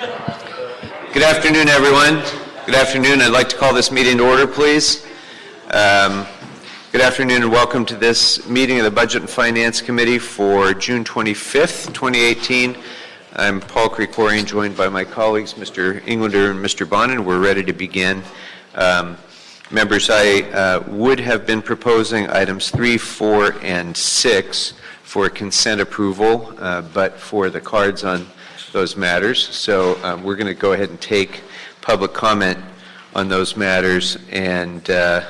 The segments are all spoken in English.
Good afternoon, everyone. Good afternoon. I'd like to call this meeting to order, please. Good afternoon and welcome to this meeting of the Budget and Finance Committee for June 25th, 2018. I'm Paul Krikorian, joined by my colleagues, Mr. Englander and Mr. Bonin. We're ready to begin. Members, I would have been proposing items 3, 4, and 6 for consent approval, but for the cards on those matters. So we're going to go ahead and take public comment on those matters, and then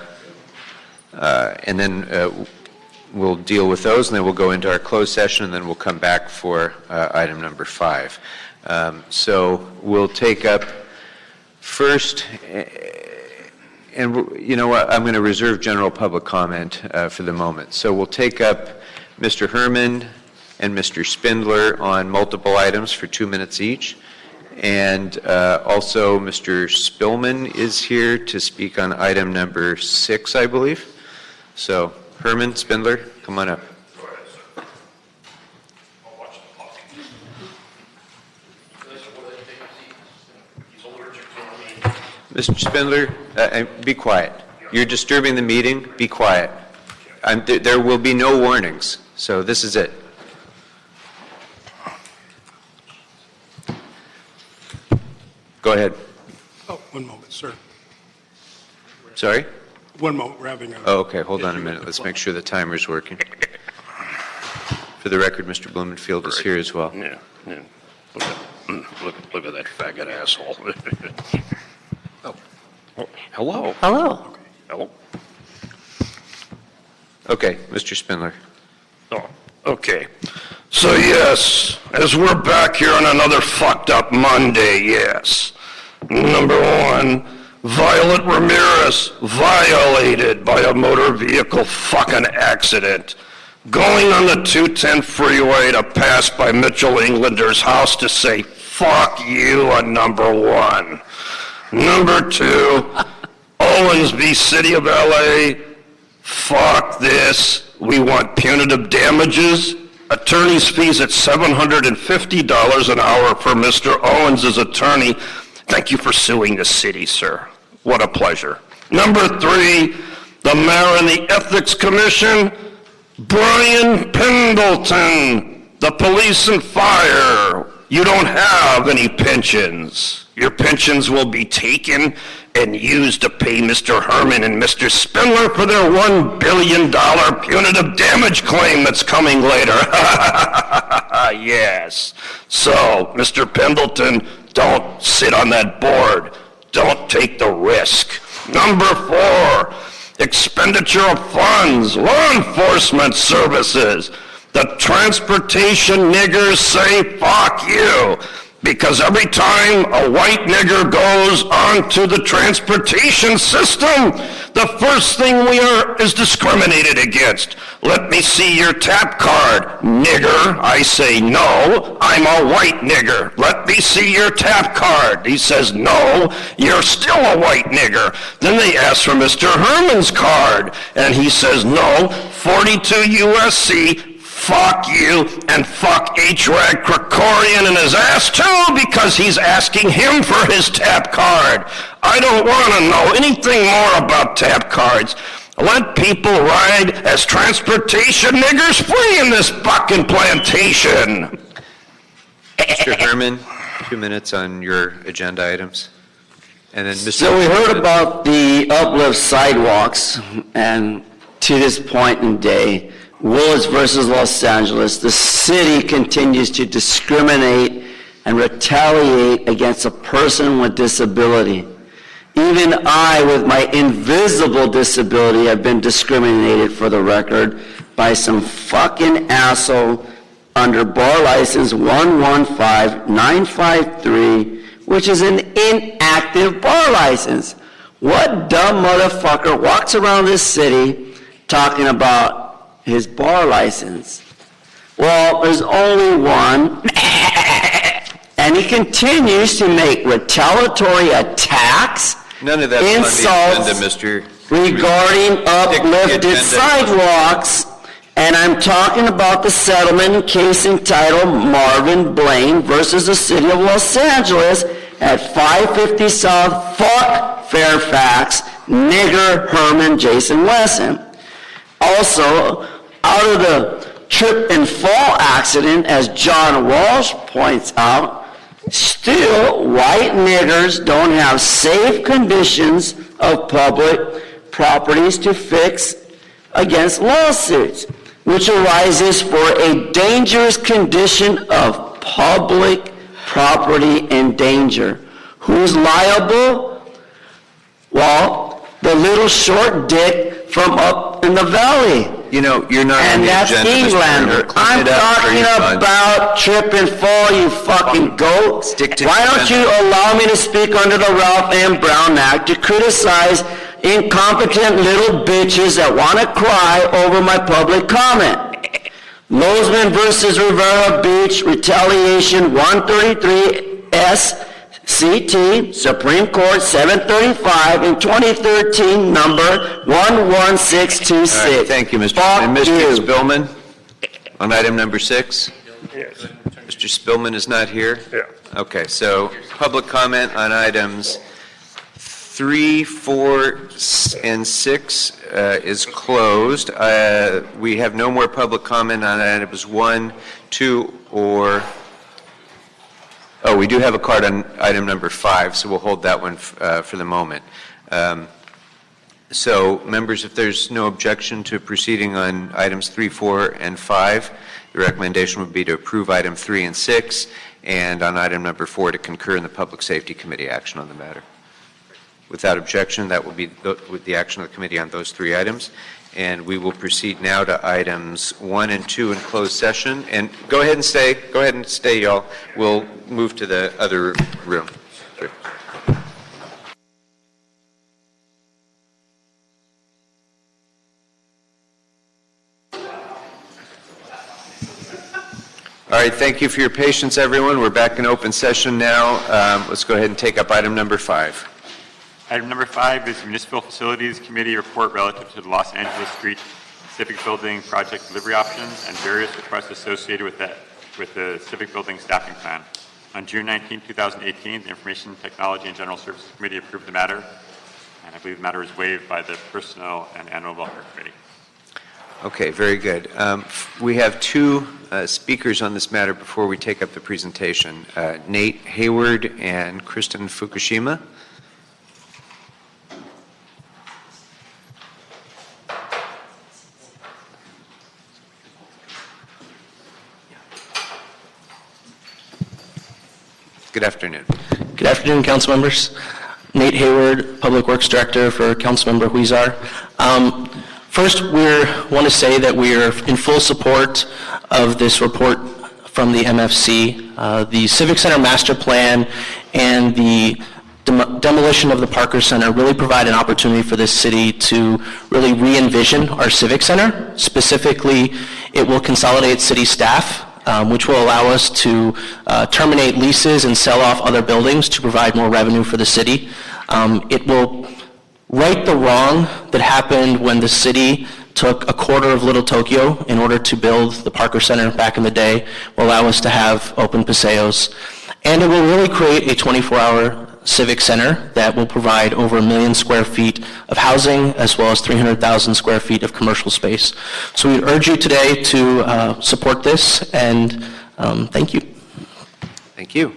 we'll deal with those, and then we'll go into our closed session, and then we'll come back for item number 5. So we'll take up first, and you know what, I'm going to reserve general public comment for the moment. So we'll take up Mr. Herman and Mr. Spindler on multiple items for 2 minutes each. And also Mr. Spillman is here to speak on item number 6, I believe. So Herman, Spindler, come on up. Mr. Spindler, be quiet. You're disturbing the meeting. Be quiet. There will be no warnings. So this is it. Go ahead. Oh, one moment, sir. Sorry? 1 moment, we're having a... Oh, okay, hold on a minute. Let's make sure the timer's working. For the record, Mr. Blumenfield is here as well. Yeah. Look at that faggot asshole. Oh, hello. Hello. Hello. Okay, Mr. Spindler. Oh, okay. So yes, as we're back here on another fucked up Monday, yes. Number 1, Violet Ramirez violated by a motor vehicle fucking accident. Going on the 210 freeway to pass by Mitchell Englander's house to say, fuck you on number 1. Number 2, Owens v. City of LA, fuck this. We want punitive damages. Attorney's fees at $750 an hour for Mr. Owens' attorney. Thank you for suing the city, sir. What a pleasure. Number 3, the mayor and the Ethics Commission, Brian Pendleton, the police and fire. You don't have any pensions. Your pensions will be taken and used to pay Mr. Herman and Mr. Spindler for their $1 billion punitive damage claim that's coming later. Yes. So, Mr. Pendleton, don't sit on that board. Don't take the risk. Number 4, expenditure of funds, law enforcement services. The transportation niggers say, fuck you. Because every time a white nigger goes onto the transportation system, the first thing we are is discriminated against. Let me see your tap card, nigger. I say, no, I'm a white nigger. Let me see your tap card. He says, no, you're still a white nigger. Then they ask for Mr. Herman's card, and he says, no, 42 USC, fuck you, and fuck H-Rag Krikorian and his ass too, because he's asking him for his tap card. I don't want to know anything more about tap cards. Let people ride as transportation niggers free in this fucking plantation. Mr. Herman, 2 minutes on your agenda items. And then Mr. So we heard about the uplift sidewalks, and to this point in day, Willis versus Los Angeles, the city continues to discriminate and retaliate against a person with disability. Even I, with my invisible disability, have been discriminated, for the record, by some fucking asshole under bar license 115953, which is an inactive bar license. What dumb motherfucker walks around this city talking about his bar license? Well, there's only one, and he continues to make retaliatory attacks, None of that's insults on the agenda, Mr. regarding uplifted sidewalks And I'm talking about the settlement case entitled Marvin Blaine versus the City of Los Angeles at 550 South, fuck Fairfax, nigger Herman Jason Wesson. Also, out of the trip and fall accident, as John Walsh points out, still white niggers don't have safe conditions of public properties to fix against lawsuits, which arises for a dangerous condition of public property in danger. Who's liable? Well, the little short dick from up in the valley. You know, you're not on And the that's agenda, Mr. Englander. Turner. Clean I'm it up or talking you're done. about trip and fall, you fucking goat. Stick to Why the don't you allow me to speak under the Ralph M. Brown Act to criticize incompetent little bitches that want to cry over my public comment? Lozman versus Rivera Beach, retaliation 133 SCT, Supreme Court 735 in 2013, number 11626. All right, thank you, Mr. Fuck And Mr. you. Spillman, on item number 6? Yes. Mr. Spillman is not here? Yeah. Okay, so public comment on items 3, 4, and 6 is closed. We have no more public comment on items 1, 2, or... Oh, we do have a card on item number 5, so we'll hold that one for the moment. So, members, if there's no objection to proceeding on items 3, 4, and 5, the recommendation would be to approve item 3 and 6, and on item number 4 to concur in the Public Safety Committee action on the matter. Without objection, that will be with the action of the committee on those 3 items. And we will proceed now to items 1 and 2 in closed session. And go ahead and stay. Go ahead and stay, y'all. We'll move to the other room. Sure. All right, thank you for your patience, everyone. We're back in open session now. Let's go ahead and take up item number 5. Item number 5 is Municipal Facilities Committee report relative to the Los Angeles Street Civic Building project delivery options and various requests associated with the Civic Building staffing plan. On June 19, 2018, the Information Technology and General Services Committee approved the matter, and I believe the matter is waived by the Personnel and Animal Welfare Committee. Okay, very good. We have 2 speakers on this matter before we take up the presentation, Nate Hayward and Kristen Fukushima. Good afternoon. Good afternoon, council members. Nate Hayward, Public Works Director for Councilmember Huizar. First, we want to say that we are in full support of this report from the MFC. The Civic Center Master Plan and the demolition of the Parker Center really provide an opportunity for this city to really re-envision our Civic Center. Specifically, it will consolidate city staff, which will allow us to terminate leases and sell off other buildings to provide more revenue for the city. It will right the wrong that happened when the city took a quarter of Little Tokyo in order to build the Parker Center back in the day, will allow us to have open paseos. And it will really create a 24-hour civic center that will provide over 1 million square feet of housing as well as 300,000 square feet of commercial space. So we urge you today to support this, and thank you. Thank you.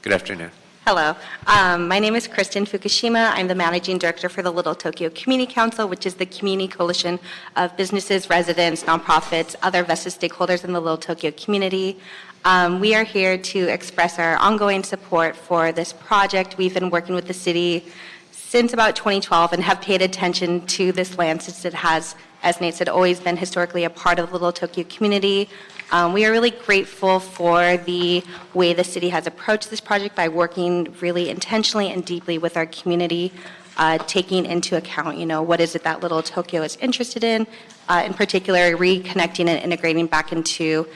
Good afternoon. Hello. My name is Kristen Fukushima. I'm the Managing Director for the Little Tokyo Community Council, which is the community coalition of businesses, residents, nonprofits, other vested stakeholders in the Little Tokyo community. We are here to express our ongoing support for this project. We've been working with the city since about 2012 and have paid attention to this land since it has, as Nate said, always been historically a part of the Little Tokyo community. We are really grateful for the way the city has approached this project by working really intentionally and deeply with our community, taking into account, what is it that Little Tokyo is interested in particular, reconnecting and integrating back into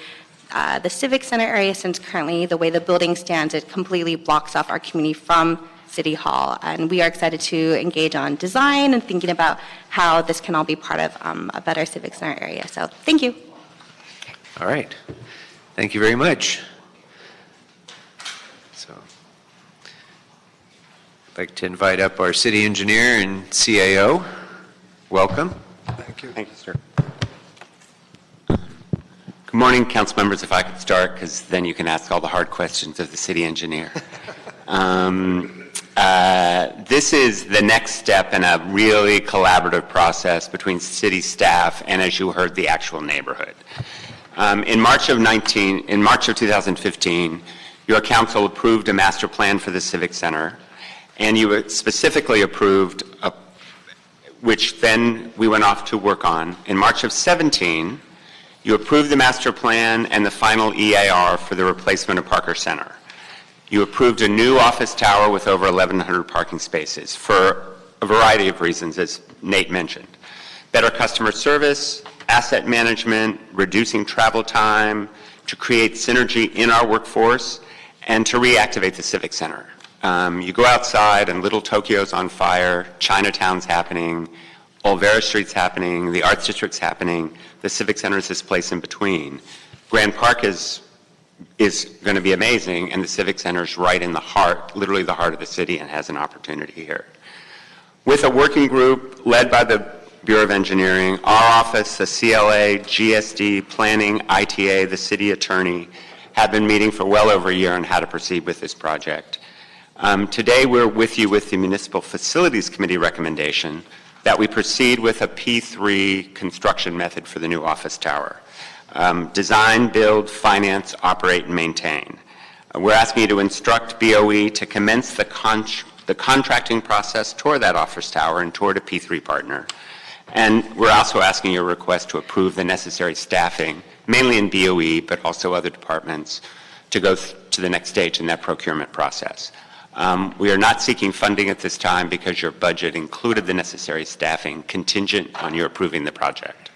the Civic Center area, since currently the way the building stands, it completely blocks off our community from City Hall. And we are excited to engage on design and thinking about how this can all be part of a better civic center area. So thank you. All right. Thank you very much. So I'd like to invite up our city engineer and CAO. Welcome. Thank you. Thank you, sir. Good morning, council members. If I could start, because then you can ask all the hard questions of the city engineer. This is the next step in a really collaborative process between city staff and, as you heard, the actual neighborhood. In March of 2015, your council approved a master plan for the Civic Center, and you specifically approved, which then we went off to work on. In March of 17, you approved the master plan and the final EAR for the replacement of Parker Center. You approved a new office tower with over 1,100 parking spaces for a variety of reasons, as Nate mentioned. Better customer service, asset management, reducing travel time, to create synergy in our workforce, and to reactivate the Civic Center. You go outside and Little Tokyo's on fire, Chinatown's happening, Olvera Street's happening, the Arts District's happening, the Civic Center is this place in between. Grand Park is going to be amazing, and the Civic Center is right in the heart, literally the heart of the city, and has an opportunity here. With a working group led by the Bureau of Engineering, our office, the CLA, GSD, Planning, ITA, the city attorney, have been meeting for well over a year on how to proceed with this project. Today we're with you with the Municipal Facilities Committee recommendation that we proceed with a P3 construction method for the new office tower. Design, build, finance, operate, and maintain. We're asking you to instruct BOE to commence the contracting process toward that office tower and toward a P3 partner. And we're also asking your request to approve the necessary staffing, mainly in BOE, but also other departments, to go to the next stage in that procurement process. We are not seeking funding at this time because your budget included the necessary staffing contingent on your approving the project.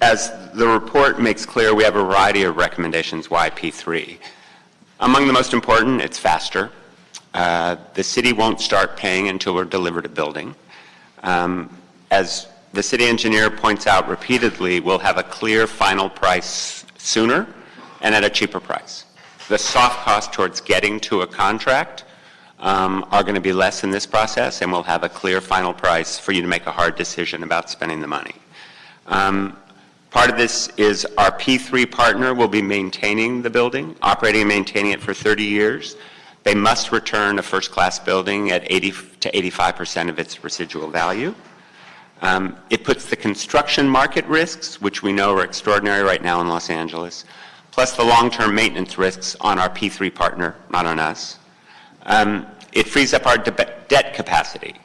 As the report makes clear, we have a variety of recommendations why P3. Among the most important, it's faster. The city won't start paying until we're delivered a building. As the city engineer points out repeatedly, we'll have a clear final price sooner and at a cheaper price. The soft costs towards getting to a contract are going to be less in this process, and we'll have a clear final price for you to make a hard decision about spending the money. Part of this is our P3 partner will be maintaining the building, operating and maintaining it for 30 years. They must return a first-class building at 80 to 85% of its residual value. It puts the construction market risks, which we know are extraordinary right now in Los Angeles, plus the long-term maintenance risks on our P3 partner, not on us. It frees up our debt capacity.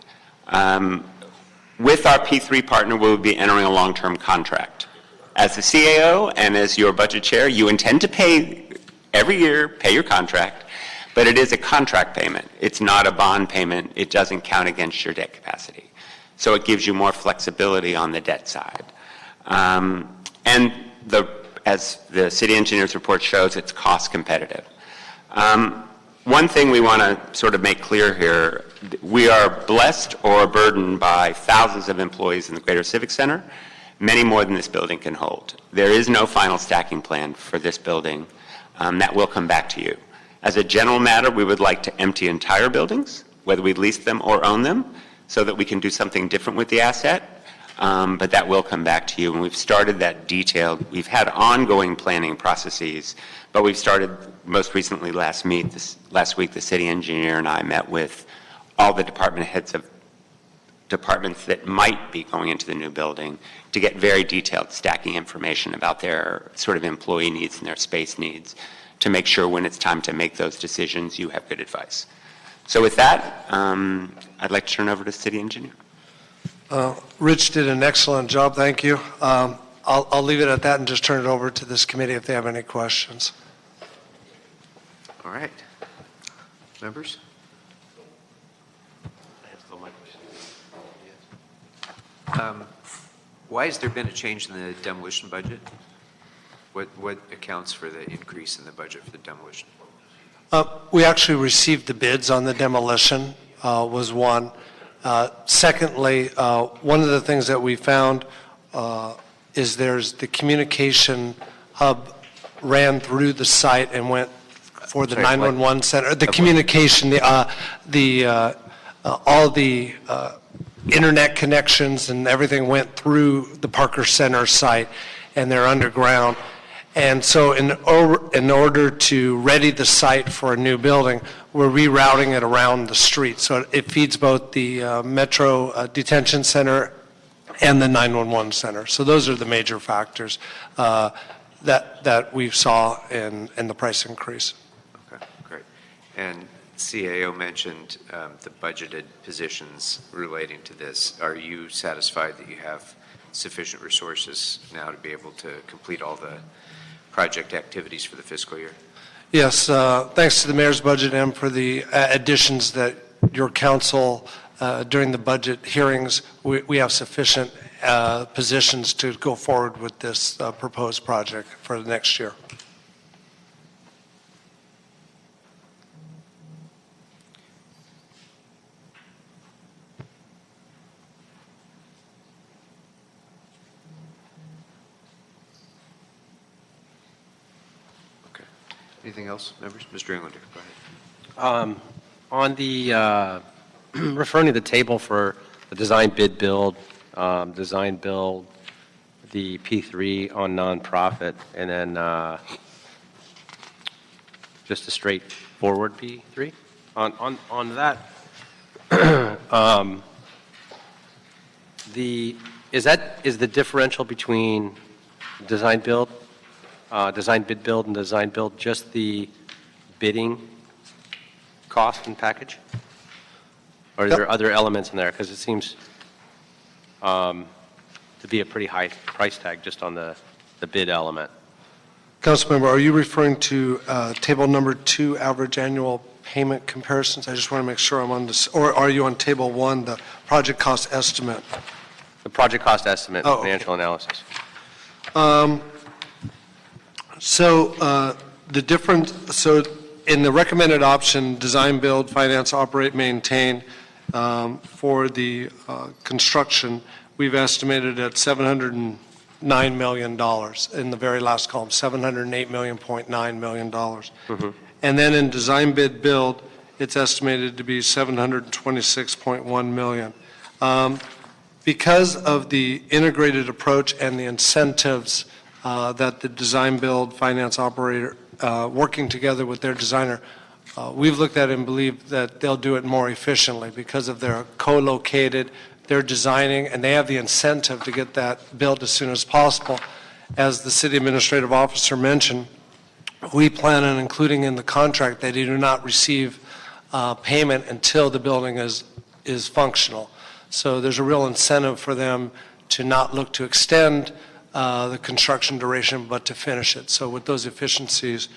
With our P3 partner, we'll be entering a long-term contract. As the CAO and as your budget chair, you intend to pay every year, pay your contract, but it is a contract payment. It's not a bond payment. It doesn't count against your debt capacity. So it gives you more flexibility on the debt side. As the city engineer's report shows, it's cost competitive. One thing we want to sort of make clear here, we are blessed or burdened by thousands of employees in the Greater Civic Center, many more than this building can hold. There is no final stacking plan for this building. That will come back to you. As a general matter, we would like to empty entire buildings, whether we lease them or own them, so that we can do something different with the asset. But that will come back to you, and we've started that detailed. We've had ongoing planning processes, but we've started most recently last week, the city engineer and I met with all the department heads of departments that might be going into the new building to get very detailed stacking information about their sort of employee needs and their space needs to make sure when it's time to make those decisions, you have good advice. So with that, I'd like to turn over to city engineer. Rich did an excellent job, thank you. I'll leave it at that and just turn it over to this committee if they have any questions. All right. Members? Why has there been a change in the demolition budget? What accounts for the increase in the budget for the demolition? We actually received the bids on the demolition, was one. Secondly, one of the things that we found is there's the communication hub ran through the site and went for the 911 center. The communication, all the internet connections and everything went through the Parker Center site, and they're underground. And so in order to ready the site for a new building, we're rerouting it around the street. So it feeds both the Metro Detention Center and the 911 center. So those are the major factors that we saw in the price increase. Okay, great. And CAO mentioned the budgeted positions relating to this. Are you satisfied that you have sufficient resources now to be able to complete all the project activities for the fiscal year? Yes, thanks to the mayor's budget and for the additions that your council during the budget hearings, we have sufficient positions to go forward with this proposed project for the next year. Anything else, members? Mr. Englander, go ahead. On the, referring to the table for the design bid build, the P3 on nonprofit, and then just a straightforward P3? On that, is the differential between design bid build and design build just the bidding cost and package? Or are there other elements in there? Because it seems to be a pretty high price tag just on the bid element. Councilmember, are you referring to table number 2, average annual payment comparisons? I just want to make sure I'm on this. Or are you on table 1, the project cost estimate? The project cost estimate, Oh, okay. financial analysis. So the different, so in the recommended option, design, build, finance, operate, maintain, for the construction, we've estimated at $709 million in the very last column, $708.9 million. Mm-hmm. And then in design, bid, build, it's estimated to be $726.1 million. Because of the integrated approach and the incentives that the design, build, finance, operator, working together with their designer, we've looked at and believe that they'll do it more efficiently because of their co-located, they're designing, and they have the incentive to get that built as soon as possible. As the city administrative officer mentioned, we plan on including in the contract that they do not receive payment until the building is functional. So there's a real incentive for them to not look to extend the construction duration, but to finish it. So with those efficiencies,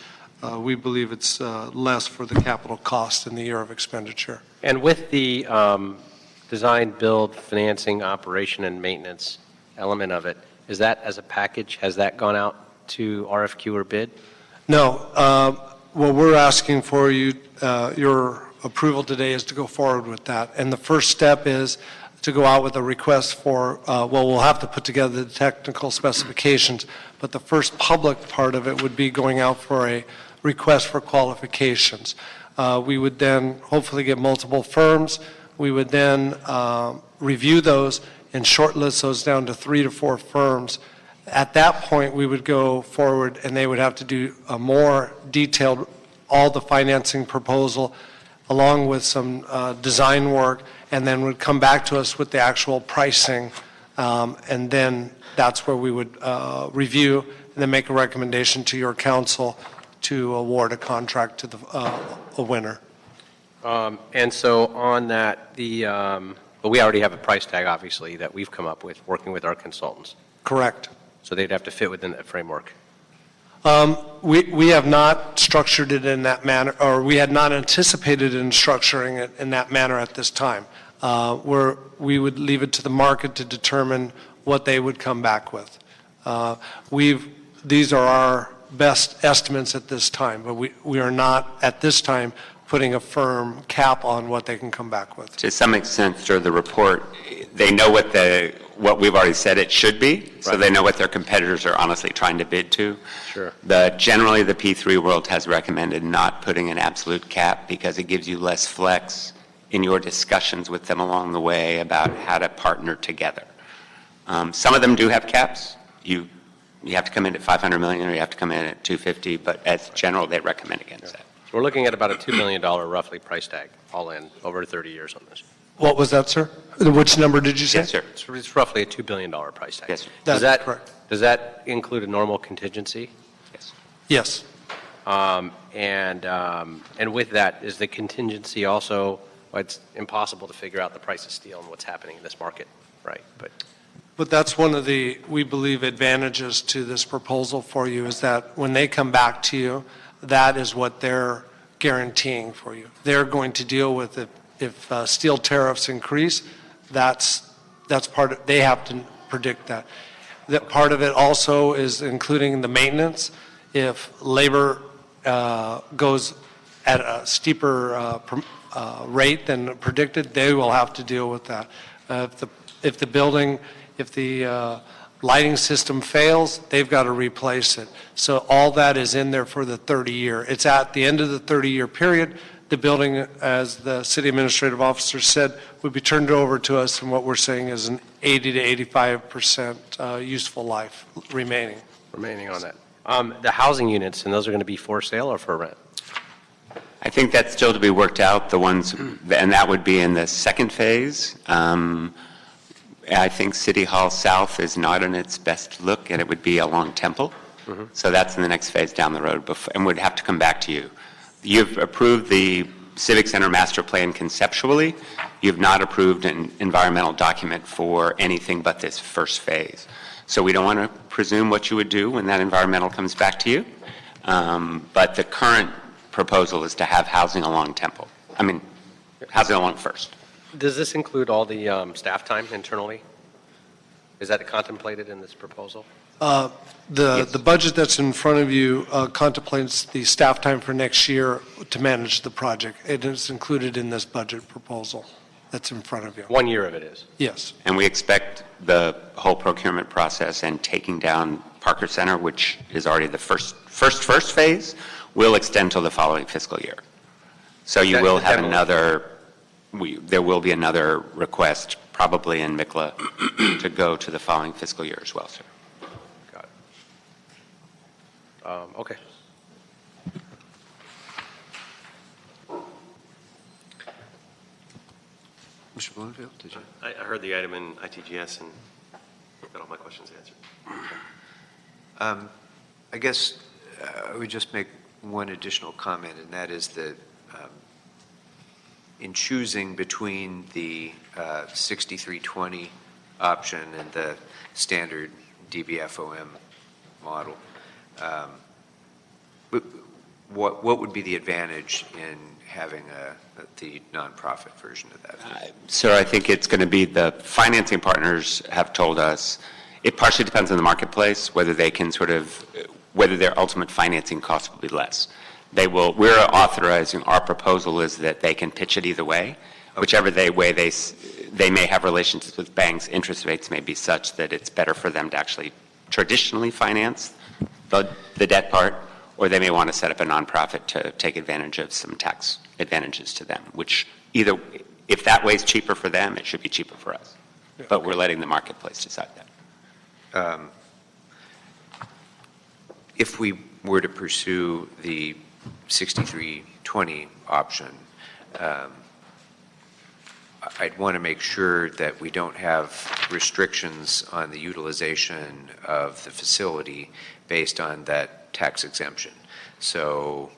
we believe it's less for the capital cost in the year of expenditure. And with the design, build, financing, operation, and maintenance element of it, is that as a package, has that gone out to RFQ or bid? No. What we're asking for you, your approval today is to go forward with that. And the first step is to go out with a request for, well, we'll have to put together the technical specifications, but the first public part of it would be going out for a request for qualifications. We would then hopefully get multiple firms. We would then review those and shortlist those down to 3 to 4 firms. At that point, we would go forward and they would have to do a more detailed, all the financing proposal along with some design work, and then would come back to us with the actual pricing, and then that's where we would review and then make a recommendation to your council to award a contract to a winner. And so on that, but we already have a price tag, obviously, that we've come up with working with our consultants. Correct. So they'd have to fit within that framework. We have not structured it in that manner, or we had not anticipated in structuring it in that manner at this time. We would leave it to the market to determine what they would come back with. These are our best estimates at this time, but we are not, at this time, putting a firm cap on what they can come back with. To some extent, through the report, they know what we've already said it should be, so they know what their competitors are honestly trying to bid to. Sure. Generally, the P3 world has recommended not putting an absolute cap because it gives you less flex in your discussions with them along the way about how to partner together. Some of them do have caps. You have to come in at 500 million or you have to come in at 250, but as general, they recommend against that. So we're looking at about a $2 million roughly price tag, all in, over 30 years on this. What was that, sir? Which number did you say? Yes, sir. It's roughly a $2 billion price tag. Yes, sir. That's correct. Does that include a normal contingency? Yes. Yes. And with that, is the contingency also, well, it's impossible to figure out the price of steel and what's happening in this market, right? But that's one of the, we believe, advantages to this proposal for you is that when they come back to you, that is what they're guaranteeing for you. They're going to deal with it. If steel tariffs increase, that's part of, they have to predict that. That part of it also is including the maintenance. If labor goes at a steeper rate than predicted, they will have to deal with that. If the lighting system fails, they've got to replace it. So all that is in there for the 30-year. It's at the end of the 30-year period. The building, as the city administrative officer said, would be turned over to us, and what we're saying is an 80 to 85% useful life remaining. Remaining on that. The housing units, and those are going to be for sale or for rent? I think that's still to be worked out, the ones, and that would be in the second phase. I think City Hall South is not in its best look, and it would be along Temple. So that's in the next phase down the road, and would have to come back to you. You've approved the Civic Center master plan conceptually. You've not approved an environmental document for anything but this first phase. So we don't want to presume what you would do when that environmental comes back to you. But the current proposal is to have housing along Temple. I mean, housing along First. Does this include all the staff time internally? Is that contemplated in this proposal? The budget that's in front of you contemplates the staff time for next year to manage the project. It is included in this budget proposal that's in front of you. 1 year of it is? Yes. And we expect the whole procurement process and taking down Parker Center, which is already the first phase, will extend till the following fiscal year. So you will have another, there will be another request probably in MICLA to go to the following fiscal year as well, sir. Got it. Okay. Mr. Bloomfield, did you? I heard the item in ITGS and got all my questions answered. I guess I would just make one additional comment, and that is that in choosing between the 6320 option and the standard DBFOM model, what would be the advantage in having the nonprofit version of that? Sir, I think it's going to be the financing partners have told us it partially depends on the marketplace, whether they can whether their ultimate financing cost will be less. We're authorizing, our proposal is that they can pitch it either way. Whichever way they may have relationships with banks, interest rates may be such that it's better for them to actually traditionally finance the debt part, or they may want to set up a nonprofit to take advantage of some tax advantages to them, which either, if that way is cheaper for them, it should be cheaper for us. But we're letting the marketplace decide that. If we were to pursue the 6320 option, I'd want to make sure that we don't have restrictions on the utilization of the facility based on that tax exemption. So,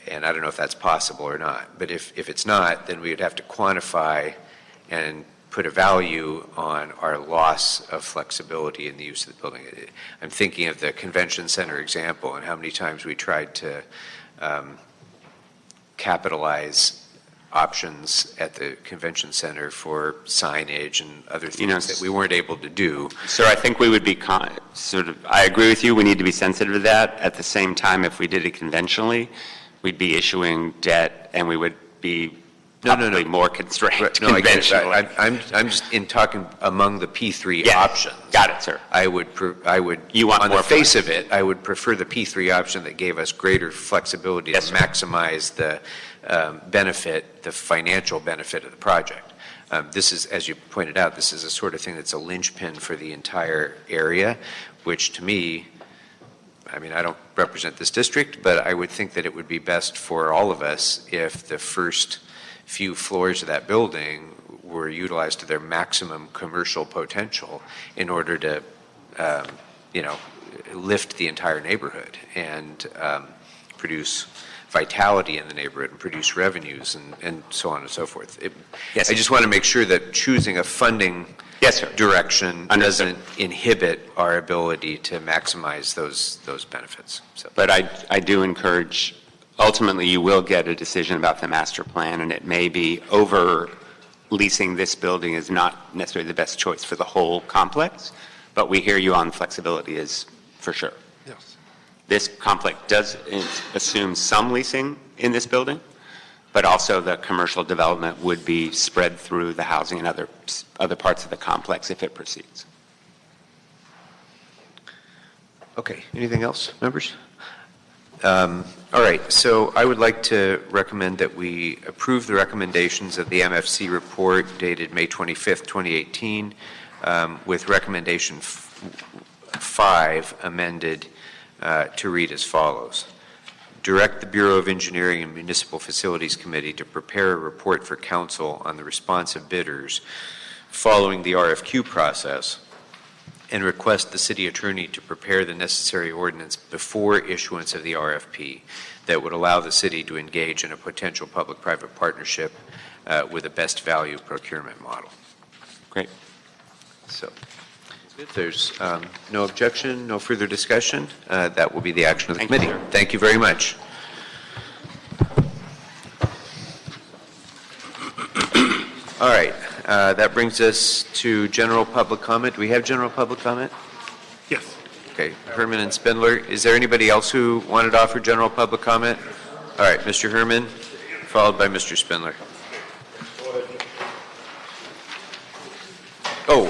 and I don't know if that's possible or not, but if it's not, then we would have to quantify and put a value on our loss of flexibility in the use of the building. I'm thinking of the convention center example and how many times we tried to capitalize options at the convention center for signage and other things that we weren't able to do. Sir, I think we would be I agree with you, we need to be sensitive to that. At the same time, if we did it conventionally, we'd be issuing debt and we would be probably more constrained conventionally. I'm just in talking among the P3 options. Got it, sir. I would, you want on more the face of it, I would prefer the P3 option that gave us greater flexibility to maximize the benefit, the financial benefit of the project. This is, as you pointed out, this is a sort of thing that's a linchpin for the entire area, which to me, I mean, I don't represent this district, but I would think that it would be best for all of us if the first few floors of that building were utilized to their maximum commercial potential in order to, lift the entire neighborhood and produce vitality in the neighborhood and produce revenues and so on and so forth. I just want to make sure that choosing a funding direction doesn't inhibit our ability to maximize those benefits. So. But I do encourage, ultimately you will get a decision about the master plan, and it may be over leasing this building is not necessarily the best choice for the whole complex, but we hear you on flexibility is for sure. Yes. This complex does assume some leasing in this building, but also the commercial development would be spread through the housing and other parts of the complex if it proceeds. Okay, anything else, members? All right, so I would like to recommend that we approve the recommendations of the MFC report dated May 25th, 2018, with recommendation 5 amended to read as follows. Direct the Bureau of Engineering and Municipal Facilities Committee to prepare a report for council on the response of bidders following the RFQ process and request the city attorney to prepare the necessary ordinance before issuance of the RFP that would allow the city to engage in a potential public-private partnership with a best value procurement model. Great. So if there's no objection, no further discussion, that will be the action of the committee. Thank you very much. All right, that brings us to general public comment. Do we have general public comment? Yes. Okay, Herman and Spindler. Is there anybody else who wanted to offer general public comment? All right, Mr. Herman, followed by Mr. Spindler. Oh,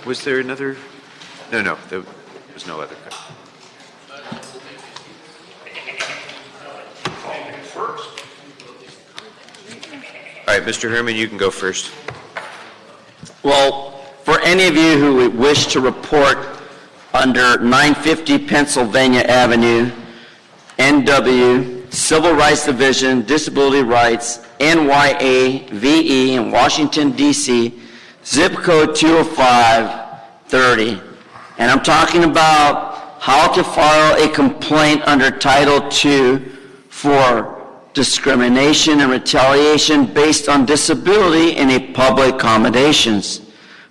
was there another? No, there was no other. All right, Mr. Herman, you can go first. Well, for any of you who wish to report under 950 Pennsylvania Avenue, NW, Civil Rights Division, Disability Rights, NYAVE in Washington, D.C., zip code 20530. And I'm talking about how to file a complaint under Title II for discrimination and retaliation based on disability in a public accommodations.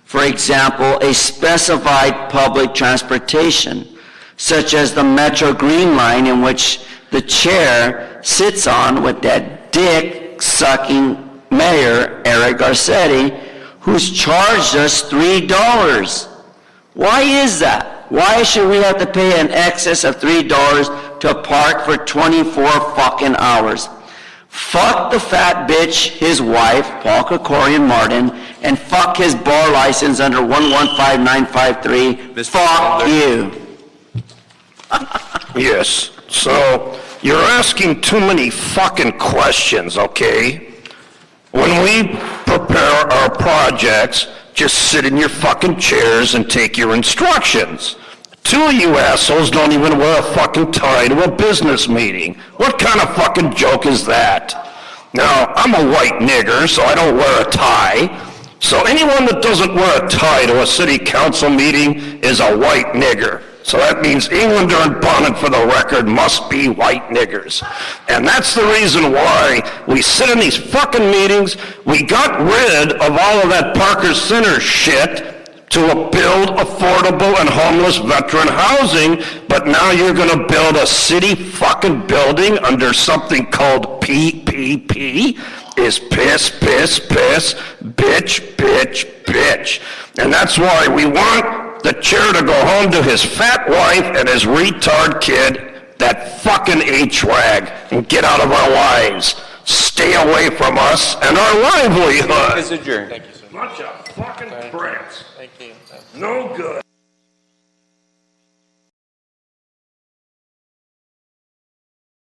For example, a specified public transportation, such as the Metro Green Line in which the chair sits on with that dick-sucking mayor, Eric Garcetti, who's charged us $3. Why is that? Why should we have to pay an excess of $3 to park for 24 fucking hours? Fuck the fat bitch, his wife, Paul Krikorian Martin, and fuck his bar license under 115953. Fuck you. Yes, so you're asking too many fucking questions, okay? When we prepare our projects, just sit in your fucking chairs and take your instructions. Two of you assholes don't even wear a fucking tie to a business meeting. What kind of fucking joke is that? Now, I'm a white nigger, so I don't wear a tie. So anyone that doesn't wear a tie to a city council meeting is a white nigger. So that means Englander and Bonnet, for the record, must be white niggers. And that's the reason why we sit in these fucking meetings. We got rid of all of that Parker Center shit to build affordable and homeless veteran housing, but now you're going to build a city fucking building under something called PPP is piss, piss, piss, bitch, bitch, bitch. And that's why we want the chair to go home to his fat wife and his retard kid, that fucking H-wag, and get out of our lives. Stay away from us and our livelihood. Is adjourned. Bunch of fucking brats. No good.